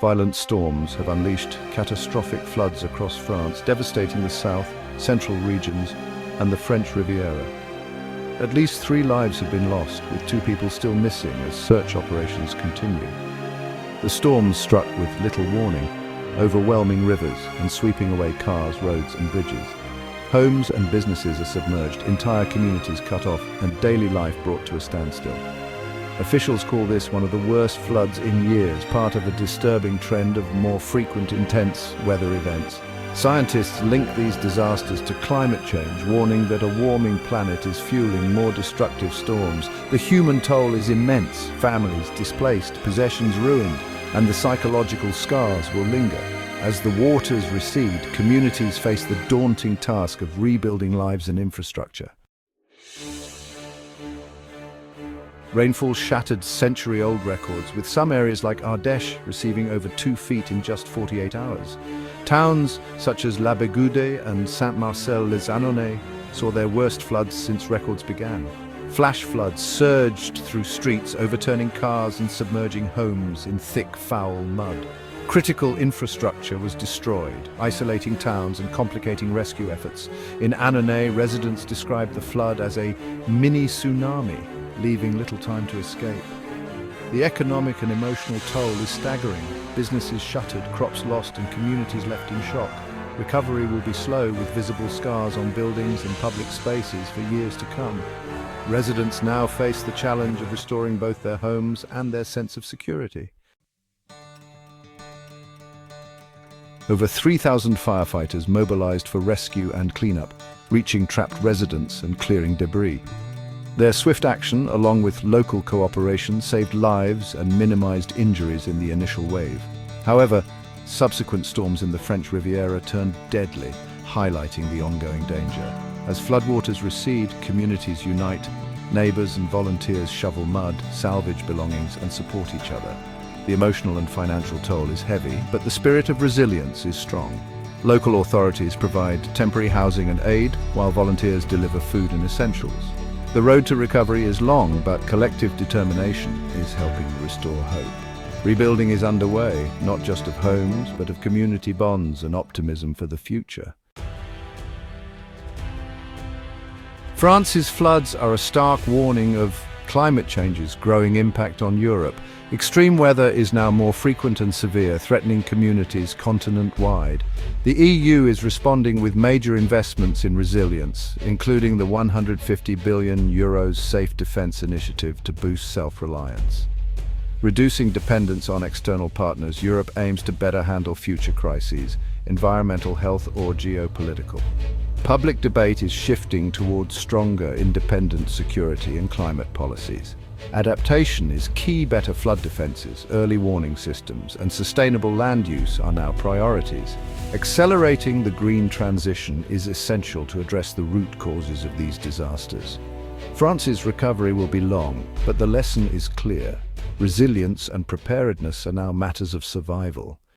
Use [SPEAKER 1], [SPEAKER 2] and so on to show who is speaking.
[SPEAKER 1] Violent storms have unleashed catastrophic floods across France, devastating the south, central regions, and the French Riviera. At least 3 lives have been lost, with 2 people still missing as search operations continue. The storms struck with little warning, overwhelming rivers and sweeping away cars, roads, and bridges. Homes and businesses are submerged, entire communities cut off, and daily life brought to a standstill. Officials call this one of the worst floods in years, part of a disturbing trend of more frequent intense weather events. Scientists link these disasters to climate change, warning that a warming planet is fueling more destructive storms. The human toll is immense, families displaced, possessions ruined, and the psychological scars will linger. As the waters recede, communities face the daunting task of rebuilding lives and infrastructure. Rainfall shattered century-old records, with some areas like Ardèche receiving over 2 feet in just 48 hours. Towns such as La Bégoude and Saint-Marcel-les-Annonay saw their worst floods since records began. Flash floods surged through streets, overturning cars and submerging homes in thick, foul mud. Critical infrastructure was destroyed, isolating towns and complicating rescue efforts. In Annonay, residents described the flood as a mini tsunami, leaving little time to escape. The economic and emotional toll is staggering. Businesses shuttered, crops lost, and communities left in shock. Recovery will be slow, with visible scars on buildings and public spaces for years to come. Residents now face the challenge of restoring both their homes and their sense of security. Over 3,000 firefighters mobilized for rescue and cleanup, reaching trapped residents and clearing debris. Their swift action, along with local cooperation, saved lives and minimized injuries in the initial wave. However, subsequent storms in the French Riviera turned deadly, highlighting the ongoing danger. As floodwaters recede, communities unite. Neighbors and volunteers shovel mud, salvage belongings, and support each other. The emotional and financial toll is heavy, but the spirit of resilience is strong. Local authorities provide temporary housing and aid, while volunteers deliver food and essentials. The road to recovery is long, but collective determination is helping restore hope. Rebuilding is underway, not just of homes, but of community bonds and optimism for the future. France's floods are a stark warning of climate change's growing impact on Europe. Extreme weather is now more frequent and severe, threatening communities continent-wide. The EU is responding with major investments in resilience, including the €150 billion Safe Defence Initiative to boost self-reliance. Reducing dependence on external partners, Europe aims to better handle future crises, environmental, health, or geopolitical. Public debate is shifting towards stronger, independent security and climate policies. Adaptation is key. Better flood defenses, early warning systems, and sustainable land use are now priorities. Accelerating the green transition is essential to address the root causes of these disasters. France's recovery will be long, but the lesson is clear. Resilience and preparedness are now matters of survival.